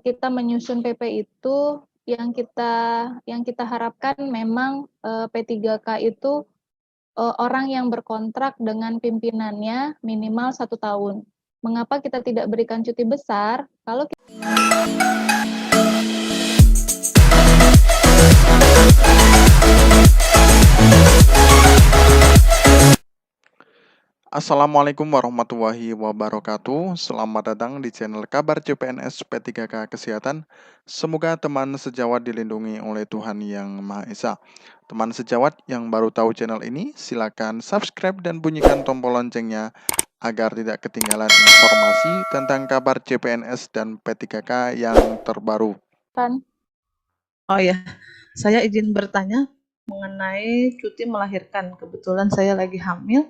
kita menyusun PP itu yang kita harapkan memang P3K itu orang yang berkontrak dengan pimpinannya minimal 1 tahun. Mengapa kita tidak berikan cuti besar? Kalau Assalamualaikum warahmatullahi wabarakatuh. Selamat datang di channel Kabar CPNS P3K Kesehatan. Semoga teman sejawat dilindungi oleh Tuhan Yang Maha Esa. Teman sejawat yang baru tahu channel ini, silakan subscribe dan bunyikan tombol loncengnya agar tidak ketinggalan informasi tentang kabar CPNS dan P3K yang terbaru. Oh ya, saya izin bertanya mengenai cuti melahirkan. Kebetulan saya lagi hamil,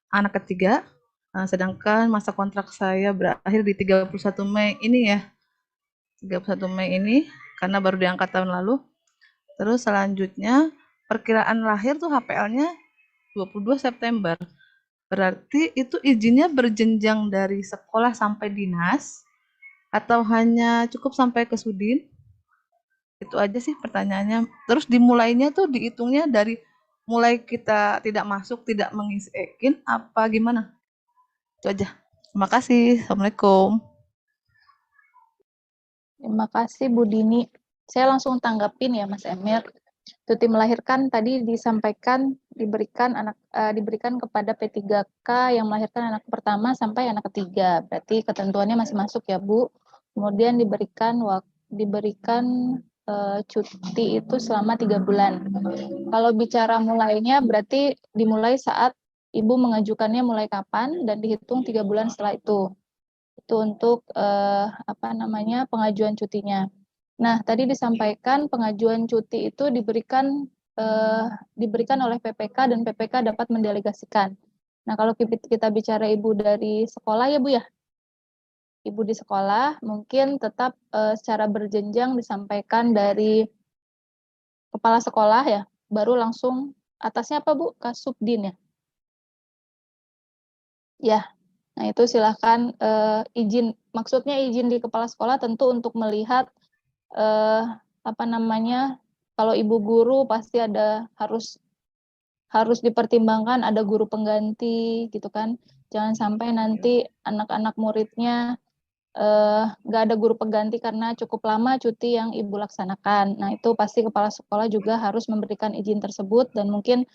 anak ketiga, sedangkan masa kontrak saya berakhir di 31 Mei ini ya. 31 Mei ini, karena baru diangkat tahun lalu. Terus selanjutnya, perkiraan lahir tuh HPL-nya 22 September. Berarti itu izinnya berjenjang dari sekolah sampai dinas, atau hanya cukup sampai ke Sudin? Itu aja sih pertanyaannya. Terus dimulainya tuh dihitungnya dari mulai kita tidak masuk, tidak mengisi ekin, apa gimana? Itu aja. Terima kasih. Assalamualaikum. Terima kasih Bu Dini. Saya langsung tanggapin ya Mas Emir. Cuti melahirkan tadi disampaikan diberikan kepada P3K yang melahirkan anak pertama sampai anak ketiga. Berarti ketentuannya masih masuk ya Bu. Kemudian diberikan cuti itu selama 3 bulan. Kalau bicara mulainya berarti dimulai saat Ibu mengajukannya mulai kapan dan dihitung 3 bulan setelah itu. Itu untuk pengajuan cutinya. Nah, tadi disampaikan pengajuan cuti itu diberikan oleh PPK dan PPK dapat mendelegasikan. Nah, kalau kita bicara Ibu dari sekolah ya Bu ya, Ibu di sekolah mungkin tetap secara berjenjang disampaikan dari kepala sekolah ya, baru langsung atasnya apa Bu? Kasubdin ya? Ya, nah itu silahkan izin, maksudnya izin di kepala sekolah tentu untuk melihat kalau ibu guru pasti harus dipertimbangkan ada guru pengganti gitu kan. Jangan sampai nanti anak-anak muridnya nggak ada guru pengganti karena cukup lama cuti yang ibu laksanakan. Nah itu pasti kepala sekolah juga harus memberikan izin tersebut dan mungkin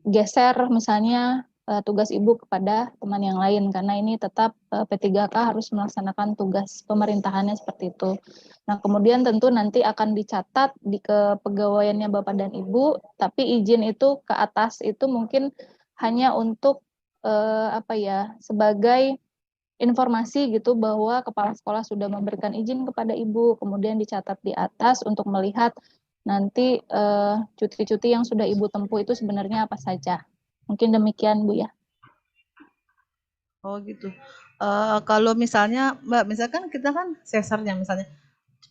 geser misalnya tugas ibu kepada teman yang lain karena ini tetap P3K harus melaksanakan tugas pemerintahannya seperti itu. Nah, kemudian tentu nanti akan dicatat di kepegawaiannya Bapak dan Ibu, tapi izin itu ke atas itu mungkin hanya untuk sebagai informasi gitu bahwa kepala sekolah sudah memberikan izin kepada Ibu, kemudian dicatat di atas untuk melihat nanti cuti-cuti yang sudah Ibu tempuh itu sebenarnya apa saja. Mungkin demikian Bu ya. Oh gitu. Kalau misalnya Mbak, misalkan kita kan sesarnya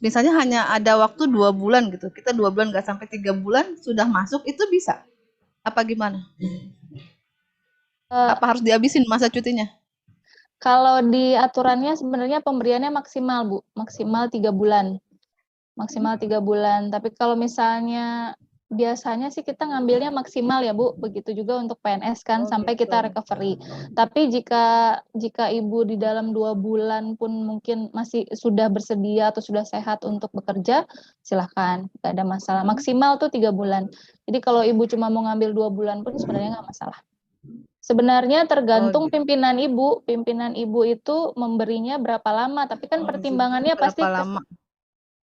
misalnya hanya ada waktu 2 bulan gitu. Kita 2 bulan nggak sampai 3 bulan sudah masuk, itu bisa? Apa gimana? Apa harus dihabisin masa cutinya? Kalau di aturannya sebenarnya pemberiannya maksimal Bu, maksimal 3 bulan. Maksimal 3 bulan. Tapi kalau misalnya biasanya sih kita ngambilnya maksimal ya Bu, begitu juga untuk PNS kan sampai gitu. kita recovery. Tapi jika Ibu di dalam 2 bulan pun mungkin masih sudah bersedia atau sudah sehat untuk bekerja, silahkan, nggak ada masalah. Maksimal tuh 3 bulan. Jadi kalau Ibu cuma mau ngambil 2 bulan pun sebenarnya nggak masalah. Sebenarnya tergantung pimpinan Ibu itu memberinya berapa lama, tapi kan pertimbangannya pasti lama?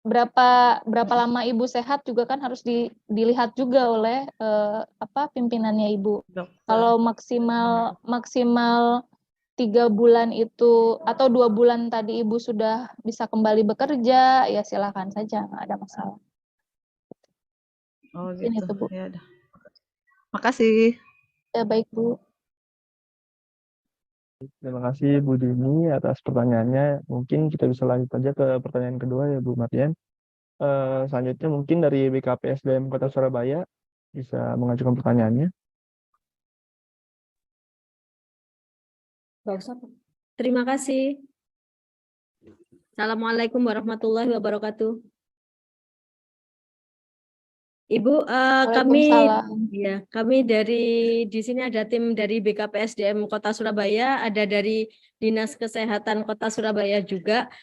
berapa lama Ibu sehat juga kan harus dilihat juga oleh pimpinannya Ibu. Kalau maksimal 3 bulan itu atau 2 bulan tadi Ibu sudah bisa kembali bekerja, ya silakan saja, nggak ada masalah. Oh Ini gitu. tuh, Bu. Ya udah. Makasih. Ya baik Bu. Terima kasih Bu Dini atas pertanyaannya. Mungkin kita bisa lanjut aja ke pertanyaan kedua ya Bu Mardian. Selanjutnya mungkin dari BKPSDM Kota Surabaya bisa mengajukan pertanyaannya. Terima kasih. Assalamualaikum warahmatullahi wabarakatuh. Ibu, Waalaikumsalam. kami di sini ada tim dari BKPSDM Kota Surabaya, ada dari Dinas Kesehatan Kota Surabaya juga.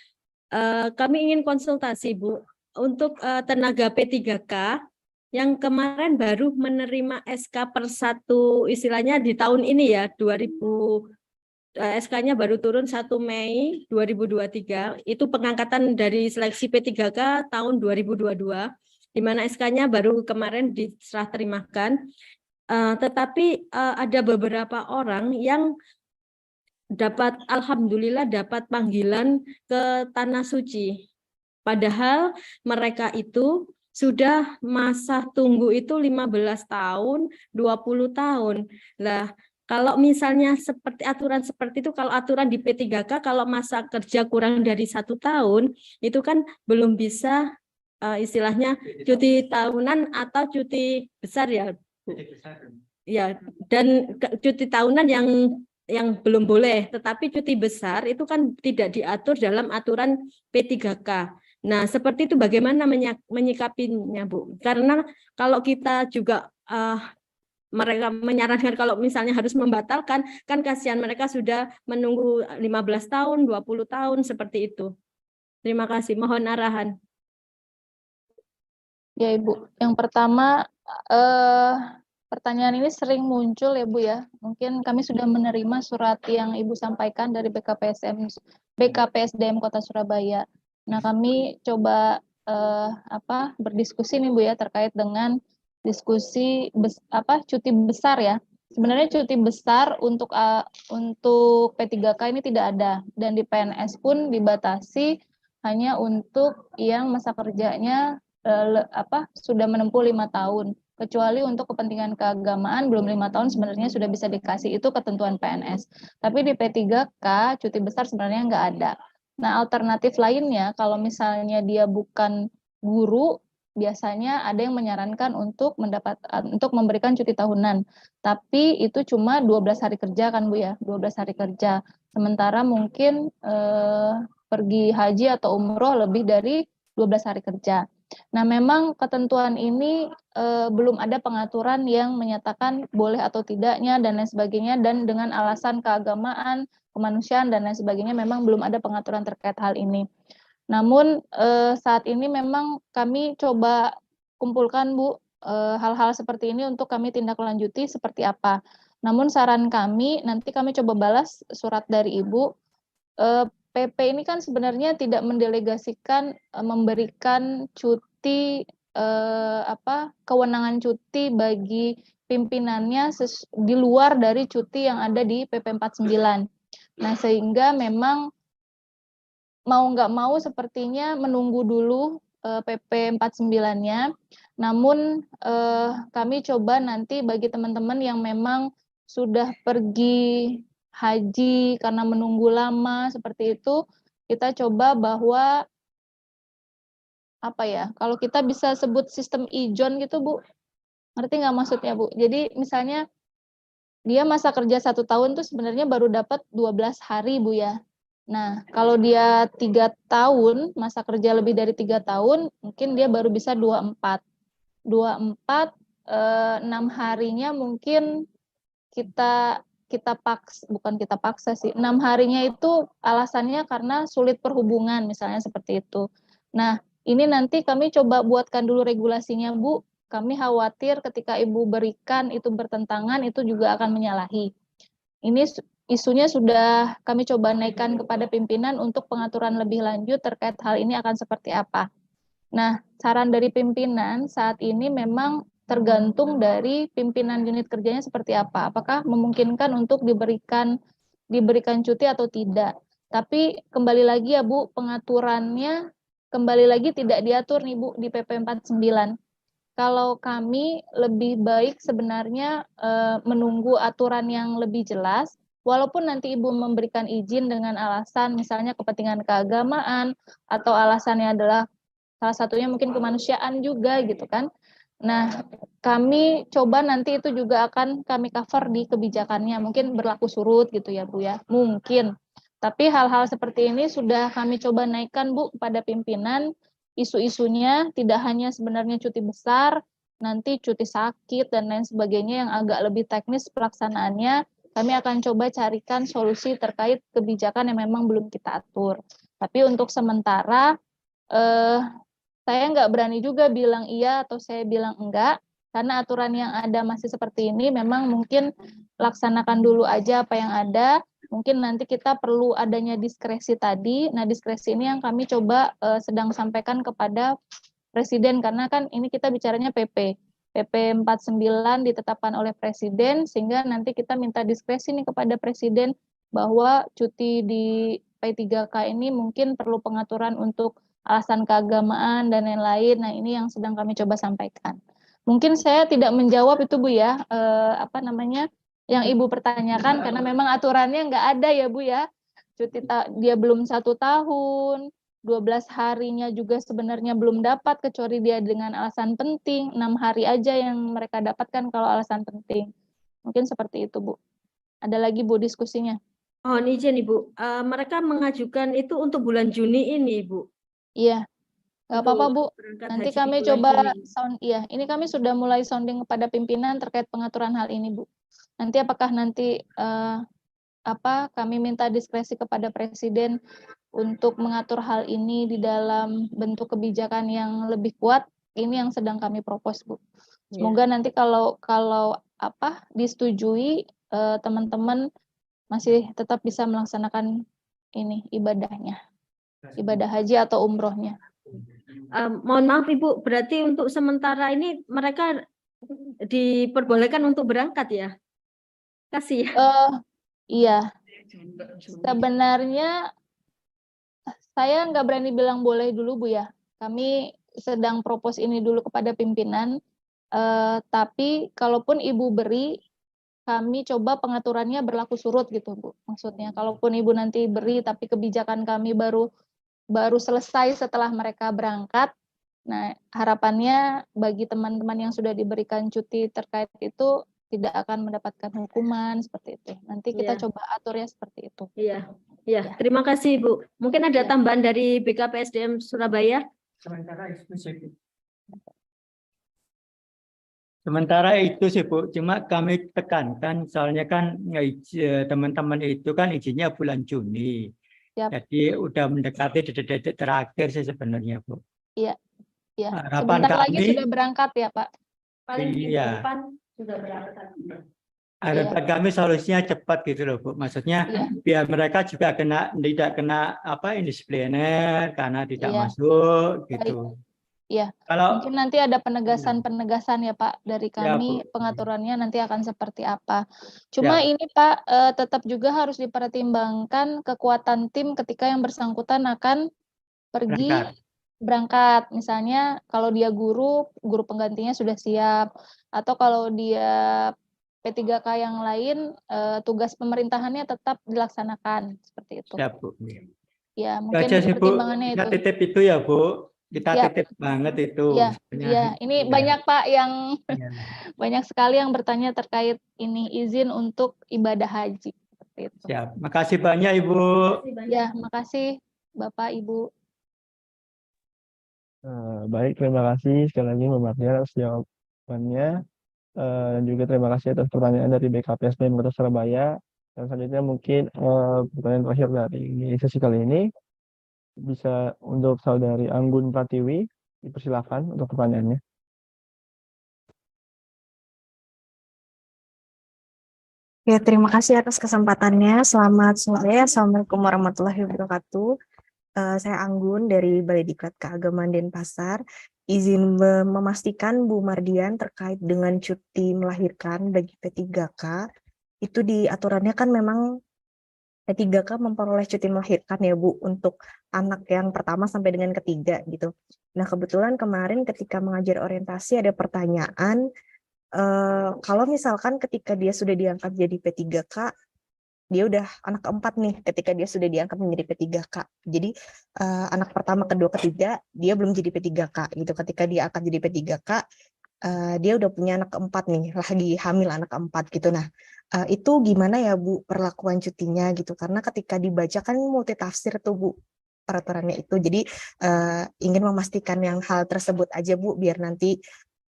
Kami ingin konsultasi, Bu, untuk tenaga P3K yang kemarin baru menerima SK per 1, istilahnya di tahun ini ya, SK-nya baru turun 1 Mei 2023, itu pengangkatan dari seleksi P3K tahun 2022, di mana SK-nya baru kemarin diserah terimakan, tetapi ada beberapa orang yang alhamdulillah dapat panggilan ke Tanah Suci. Padahal mereka itu sudah masa tunggu itu 15 tahun, 20 tahun. Lah, kalau misalnya aturan seperti itu, kalau aturan di P3K, kalau masa kerja kurang dari 1 tahun, itu kan belum bisa istilahnya cuti tahunan atau cuti besar ya, Bu. Ya, dan cuti tahunan yang belum boleh, tetapi cuti besar itu kan tidak diatur dalam aturan P3K. Nah, seperti itu bagaimana menyikapinya, Bu? Karena kalau kita juga mereka menyarankan kalau misalnya harus membatalkan, kan kasihan mereka sudah menunggu 15 tahun, 20 tahun seperti itu. Terima kasih, mohon arahan. Ya Ibu, yang pertama pertanyaan ini sering muncul ya Bu ya. Mungkin kami sudah menerima surat yang Ibu sampaikan dari BKPSDM Kota Surabaya. Nah, kami coba berdiskusi nih Bu ya terkait dengan diskusi cuti besar ya. Sebenarnya cuti besar untuk P3K ini tidak ada, dan di PNS pun dibatasi hanya untuk yang masa kerjanya sudah menempuh 5 tahun, kecuali untuk kepentingan keagamaan belum 5 tahun sebenarnya sudah bisa dikasih, itu ketentuan PNS. Tapi di P3K cuti besar sebenarnya nggak ada. Nah, alternatif lainnya kalau misalnya dia bukan guru, biasanya ada yang menyarankan untuk memberikan cuti tahunan. Tapi itu cuma 12 hari kerja kan Bu ya, 12 hari kerja. Sementara mungkin pergi haji atau umroh lebih dari 12 hari kerja. Nah, memang ketentuan ini belum ada pengaturan yang menyatakan boleh atau tidaknya dan lain sebagainya, dan dengan alasan keagamaan, kemanusiaan dan lain sebagainya memang belum ada pengaturan terkait hal ini. Namun saat ini memang kami coba kumpulkan Bu hal-hal seperti ini untuk kami tindak lanjuti seperti apa. Namun saran kami, nanti kami coba balas surat dari Ibu. PP ini kan sebenarnya tidak mendelegasikan memberikan cuti kewenangan cuti bagi pimpinannya di luar dari cuti yang ada di PP 49. Nah, sehingga memang mau nggak mau sepertinya menunggu dulu PP 49-nya. Namun kami coba nanti bagi teman-teman yang memang sudah pergi haji karena menunggu lama seperti itu, kita coba bahwa kalau kita bisa sebut sistem ijon gitu Bu, ngerti nggak maksudnya Bu? Jadi misalnya dia masa kerja 1 tahun tuh sebenarnya baru dapat 12 hari Bu ya. Nah, kalau dia 3 tahun, masa kerja lebih dari 3 tahun, mungkin dia baru bisa 24. 24, 6 harinya mungkin kita paksa sih. 6 harinya itu alasannya karena sulit perhubungan misalnya seperti itu. Nah, ini nanti kami coba buatkan dulu regulasinya Bu. Kami khawatir ketika Ibu berikan itu bertentangan, itu juga akan menyalahi. Ini isunya sudah kami coba naikkan kepada pimpinan untuk pengaturan lebih lanjut terkait hal ini akan seperti apa. Nah, saran dari pimpinan saat ini memang tergantung dari pimpinan unit kerjanya seperti apa. Apakah memungkinkan untuk diberikan cuti atau tidak. Tapi kembali lagi ya Bu, pengaturannya kembali lagi tidak diatur nih Bu di PP 49. Kalau kami lebih baik sebenarnya menunggu aturan yang lebih jelas, walaupun nanti Ibu memberikan izin dengan alasan misalnya kepentingan keagamaan atau alasannya adalah salah satunya mungkin kemanusiaan juga gitu kan. Nah, kami coba nanti itu juga akan kami cover di kebijakannya, mungkin berlaku surut gitu ya Bu ya, mungkin. Tapi hal-hal seperti ini sudah kami coba naikkan, Bu, kepada pimpinan. Isu-isunya tidak hanya sebenarnya cuti besar, nanti cuti sakit dan lain sebagainya yang agak lebih teknis pelaksanaannya. Kami akan coba carikan solusi terkait kebijakan yang memang belum kita atur. Tapi untuk sementara, saya nggak berani juga bilang iya atau saya bilang enggak, karena aturan yang ada masih seperti ini. Memang mungkin laksanakan dulu aja apa yang ada. Mungkin nanti kita perlu adanya diskresi tadi. Nah, diskresi ini yang kami coba sedang sampaikan kepada Presiden, karena kan ini kita bicaranya PP 49 ditetapkan oleh Presiden, sehingga nanti kita minta diskresi nih kepada Presiden bahwa cuti di P3K ini mungkin perlu pengaturan untuk alasan keagamaan dan lain-lain. Nah, ini yang sedang kami coba sampaikan. Mungkin saya tidak menjawab itu, Bu, ya, yang Ibu pertanyakan, karena memang aturannya nggak ada ya, Bu, ya. Cuti dia belum 1 tahun, 12 harinya juga sebenarnya belum dapat, kecuali dia dengan alasan penting, 6 hari aja yang mereka dapatkan kalau alasan penting. Mungkin seperti itu, Bu. Ada lagi, Bu, diskusinya? Mohon izin, Ibu. Mereka mengajukan itu untuk bulan Juni ini, Bu. Iya. Nggak apa-apa, Bu. Berangkat Nanti haji di kami bulan coba Juni. ini kami sudah mulai sounding kepada pimpinan terkait pengaturan hal ini, Bu. Nanti apakah nanti kami minta diskresi kepada Presiden untuk mengatur hal ini di dalam bentuk kebijakan yang lebih kuat, ini yang sedang kami propose, Bu. Semoga nanti kalau disetujui, teman-teman masih tetap bisa melaksanakan ini ibadahnya, ibadah haji atau umrohnya. Mohon maaf, Ibu, berarti untuk sementara ini mereka diperbolehkan untuk berangkat ya? Kasih ya. Iya. Sebenarnya saya nggak berani bilang boleh dulu, Bu, ya. Kami sedang propose ini dulu kepada pimpinan. Tapi kalaupun Ibu beri, kami coba pengaturannya berlaku surut gitu, Bu. Maksudnya, kalaupun Ibu nanti beri, tapi kebijakan kami baru selesai setelah mereka berangkat. Nah, harapannya bagi teman-teman yang sudah diberikan cuti terkait itu tidak akan mendapatkan hukuman seperti itu. Nanti kita coba atur ya seperti itu. Iya. Terima kasih, Bu. Mungkin ada tambahan dari BKPSDM Surabaya? Sementara itu sih, Bu, cuma kami tekankan soalnya kan teman-teman itu kan izinnya bulan Juni. Siap. Jadi udah mendekati detik-detik terakhir sih sebenarnya, Bu. Iya. Harapan Sebentar lagi kami sudah berangkat ya, Pak. Paling Iya. depan sudah berangkat. harapan kami solusinya cepat gitu loh, Bu. Maksudnya biar mereka juga tidak kena indisipliner karena tidak masuk gitu. Iya. Kalau Mungkin nanti ada penegasan ya, Pak, dari Ya, kami. Bu. Pengaturannya nanti akan seperti apa. Cuma ini, Pak, tetap juga harus dipertimbangkan kekuatan tim ketika yang bersangkutan akan pergi berangkat. Misalnya kalau dia guru penggantinya sudah siap, atau kalau dia P3K yang lain, tugas pemerintahannya tetap dilaksanakan seperti itu. Siap, Bu. Ya, mungkin Aja sih, Bu. pertimbangannya Kita itu. titip itu ya, Bu. Kita Siap. titip banget itu. Iya. Ini banyak, Pak, yang banyak sekali yang bertanya terkait ini izin untuk ibadah haji seperti itu. Siap. Makasih banyak, Ibu. Ya, makasih Bapak, Ibu. Baik, terima kasih sekali lagi Mbak Mardia atas jawabannya. Dan juga terima kasih atas pertanyaan dari BKPSDM Kota Surabaya. Dan selanjutnya mungkin pertanyaan terakhir dari sesi kali ini bisa untuk saudari Anggun Pratiwi, dipersilakan untuk pertanyaannya. Ya, terima kasih atas kesempatannya. Selamat sore. Assalamualaikum warahmatullahi wabarakatuh. Saya Anggun dari Balai Diklat Keagamaan Denpasar. Izin memastikan Bu Mardian terkait dengan cuti melahirkan bagi P3K. Itu di aturannya kan memang P3K memperoleh cuti melahirkan ya, Bu, untuk anak yang pertama sampai dengan ketiga gitu. Nah, kebetulan kemarin ketika mengajar orientasi ada pertanyaan, kalau misalkan ketika dia sudah diangkat jadi P3K, dia udah anak keempat nih ketika dia sudah diangkat menjadi P3K. Jadi anak pertama, kedua, ketiga, dia belum jadi P3K gitu. Ketika dia akan jadi P3K, dia udah punya anak keempat nih, lagi hamil anak keempat gitu. Nah, itu gimana ya Bu perlakuan cutinya gitu? Karena ketika dibaca kan multitafsir tuh Bu peraturannya itu. Jadi ingin memastikan yang hal tersebut aja Bu, biar nanti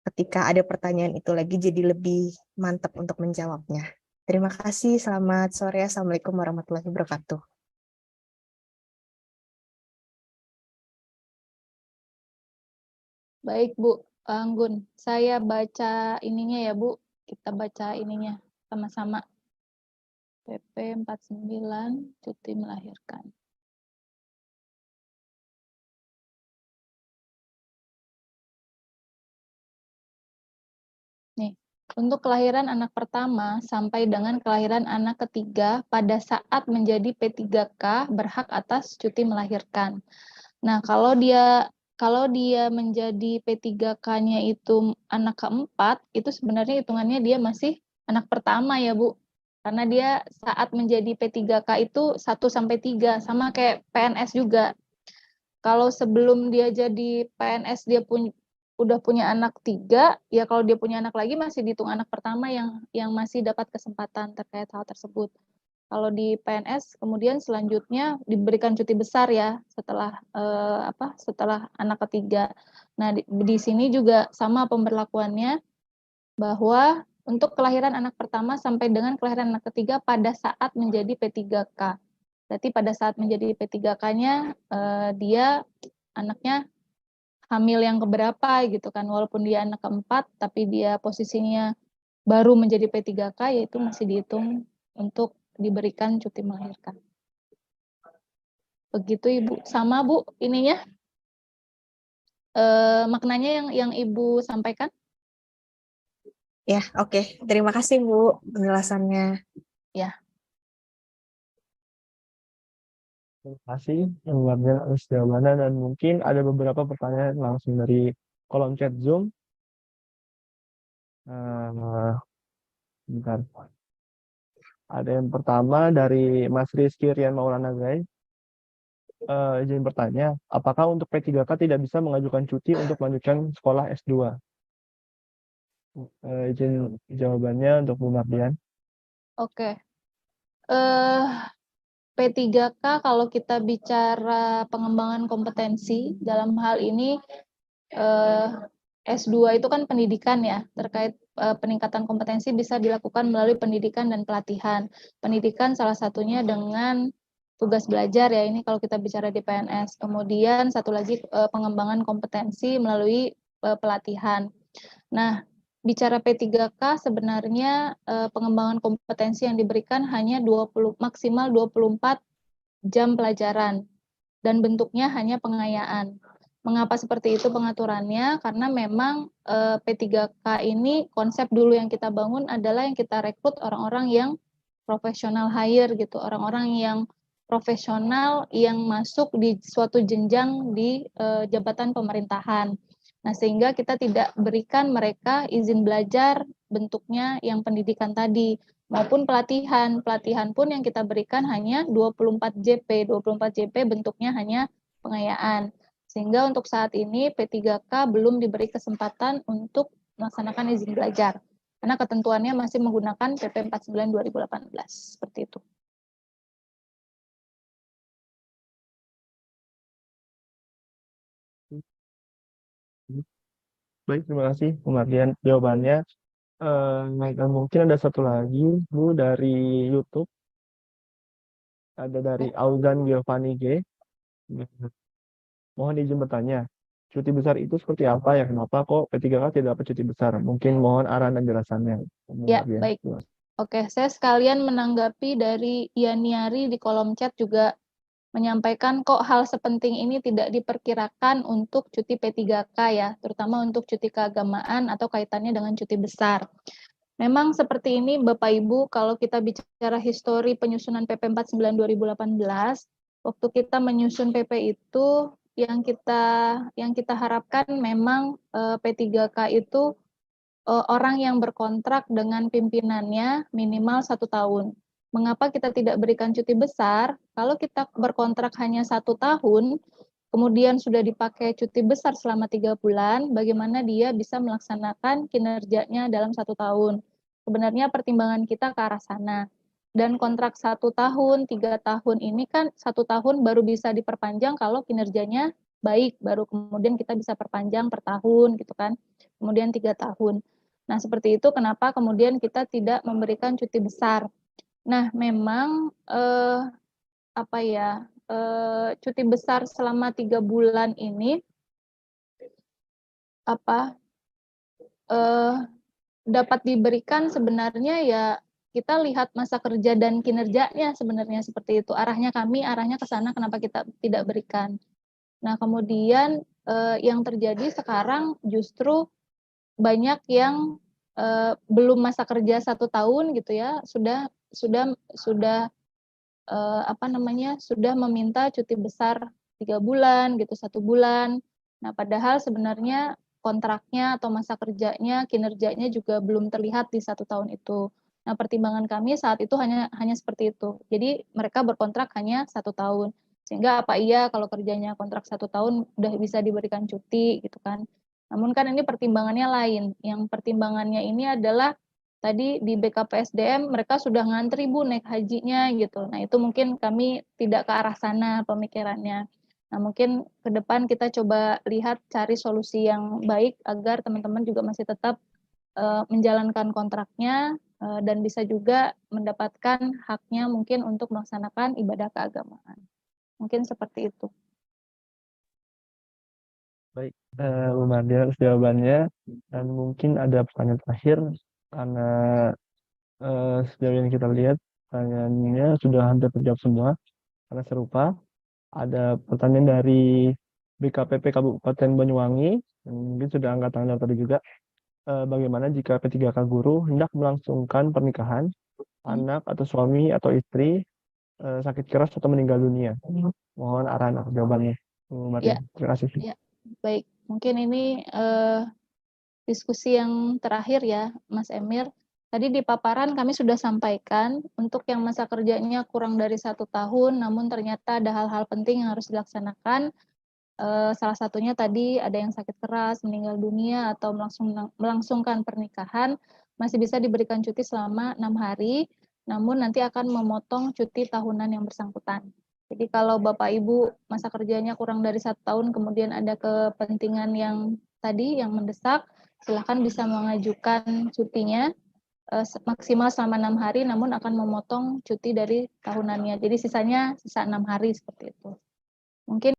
ketika ada pertanyaan itu lagi jadi lebih mantap untuk menjawabnya. Terima kasih, selamat sore. Assalamualaikum warahmatullahi wabarakatuh. Baik Bu Anggun, saya baca ininya ya Bu, kita baca ininya sama-sama. PP 49 cuti melahirkan. Nih, untuk kelahiran anak pertama sampai dengan kelahiran anak ketiga pada saat menjadi P3K berhak atas cuti melahirkan. Nah, kalau dia menjadi P3K-nya itu anak keempat, itu sebenarnya hitungannya dia masih anak pertama ya, Bu. Karena dia saat menjadi P3K itu 1-3, sama kayak PNS juga. Kalau sebelum dia jadi PNS dia udah punya anak 3, ya kalau dia punya anak lagi masih dihitung anak pertama yang masih dapat kesempatan terkait hal tersebut. Kalau di PNS kemudian selanjutnya diberikan cuti besar ya setelah setelah anak ketiga. Nah, di sini juga sama pemberlakuannya, bahwa untuk kelahiran anak pertama sampai dengan kelahiran anak ketiga pada saat menjadi P3K. Berarti pada saat menjadi P3K-nya dia anaknya hamil yang keberapa gitu kan, walaupun dia anak keempat tapi dia posisinya baru menjadi P3K, yaitu masih dihitung untuk diberikan cuti melahirkan. Begitu Ibu. Sama Bu ininya maknanya yang Ibu sampaikan. Ya, oke. Terima kasih Bu penjelasannya. Ya. Terima kasih Ibu Mardian atas jawabannya, dan mungkin ada beberapa pertanyaan langsung dari kolom chat Zoom. Bentar. Ada yang pertama dari Mas Rizky Rian Maulana Gai. Izin bertanya, apakah untuk P3K tidak bisa mengajukan cuti untuk melanjutkan sekolah S2? Izin jawabannya untuk Bu Mardian. Oke. P3K kalau kita bicara pengembangan kompetensi, dalam hal ini S2 itu kan pendidikan ya, terkait peningkatan kompetensi bisa dilakukan melalui pendidikan dan pelatihan. Pendidikan salah satunya dengan tugas belajar ya, ini kalau kita bicara di PNS. Kemudian satu lagi pengembangan kompetensi melalui pelatihan. Nah, bicara P3K sebenarnya pengembangan kompetensi yang diberikan hanya maksimal 24 jam pelajaran dan bentuknya hanya pengayaan. Mengapa seperti itu pengaturannya? Karena memang P3K ini konsep dulu yang kita bangun adalah yang kita rekrut orang-orang yang profesional hire gitu, orang-orang yang profesional yang masuk di suatu jenjang di jabatan pemerintahan. Nah, sehingga kita tidak berikan mereka izin belajar bentuknya yang pendidikan tadi, maupun pelatihan. Pelatihan pun yang kita berikan hanya 24 JP. 24 JP bentuknya hanya pengayaan. Sehingga untuk saat ini P3K belum diberi kesempatan untuk melaksanakan izin belajar. Karena ketentuannya masih menggunakan PP 49 2018. Seperti itu. Baik, terima kasih Bu Mardian jawabannya. Dan mungkin ada satu lagi Bu dari YouTube. Ada dari Auzan Giovanni G. Mohon izin bertanya, cuti besar itu seperti apa ya? Kenapa kok P3K tidak dapat cuti besar? Mungkin mohon arahan dan jelasannya. Ya, baik. Oke, saya sekalian menanggapi dari Yaniari di kolom chat juga menyampaikan kok hal sepenting ini tidak diperkirakan untuk cuti P3K ya, terutama untuk cuti keagamaan atau kaitannya dengan cuti besar. Memang seperti ini Bapak Ibu, kalau kita bicara histori penyusunan PP 49 2018, waktu kita menyusun PP itu yang kita harapkan memang P3K itu orang yang berkontrak dengan pimpinannya minimal 1 tahun. Mengapa kita tidak berikan cuti besar? Kalau kita berkontrak hanya 1 tahun, kemudian sudah dipakai cuti besar selama 3 bulan, bagaimana dia bisa melaksanakan kinerjanya dalam 1 tahun. Sebenarnya pertimbangan kita ke arah sana. Dan kontrak 1 tahun, 3 tahun ini kan 1 tahun baru bisa diperpanjang kalau kinerjanya baik, baru kemudian kita bisa perpanjang per tahun gitu kan. Kemudian 3 tahun. Nah, seperti itu kenapa kemudian kita tidak memberikan cuti besar. Nah, memang cuti besar selama 3 bulan ini dapat diberikan sebenarnya ya kita lihat masa kerja dan kinerjanya sebenarnya seperti itu. Arahnya ke sana kenapa kita tidak berikan. Nah, kemudian yang terjadi sekarang justru banyak yang belum masa kerja 1 tahun gitu ya, sudah meminta cuti besar 3 bulan gitu, 1 bulan. Nah, padahal sebenarnya kontraknya atau masa kerjanya, kinerjanya juga belum terlihat di 1 tahun itu. Nah, pertimbangan kami saat itu hanya seperti itu. Jadi mereka berkontrak hanya 1 tahun. Sehingga apa iya kalau kerjanya kontrak 1 tahun udah bisa diberikan cuti gitu kan. Namun kan ini pertimbangannya lain. Yang pertimbangannya ini adalah tadi di BKPSDM mereka sudah ngantri Bu naik hajinya gitu. Nah, itu mungkin kami tidak ke arah sana pemikirannya. Nah, mungkin ke depan kita coba lihat cari solusi yang baik agar teman-teman juga masih tetap menjalankan kontraknya dan bisa juga mendapatkan haknya mungkin untuk melaksanakan ibadah keagamaan. Mungkin seperti itu. Baik, Bu Mardia atas jawabannya. Dan mungkin ada pertanyaan terakhir, karena sejauh yang kita lihat pertanyaannya sudah hampir terjawab semua, karena serupa. Ada pertanyaan dari BKPP Kabupaten Banyuwangi, yang mungkin sudah angkat tangan tadi juga. Bagaimana jika P3K guru hendak melangsungkan pernikahan, anak atau suami atau istri sakit keras atau meninggal dunia? Mohon arahan atau jawabannya. Ya. Terima kasih. Ya, baik. Mungkin ini diskusi yang terakhir ya, Mas Emir. Tadi di paparan kami sudah sampaikan untuk yang masa kerjanya kurang dari 1 tahun, namun ternyata ada hal-hal penting yang harus dilaksanakan. Salah satunya tadi ada yang sakit keras, meninggal dunia, atau melangsungkan pernikahan, masih bisa diberikan cuti selama 6 hari, namun nanti akan memotong cuti tahunan yang bersangkutan. Jadi kalau Bapak Ibu masa kerjanya kurang dari 1 tahun, kemudian ada kepentingan yang tadi yang mendesak, silakan bisa mengajukan cutinya maksimal selama 6 hari, namun akan memotong cuti dari tahunannya. Jadi sisa 6 hari seperti itu. Mungkin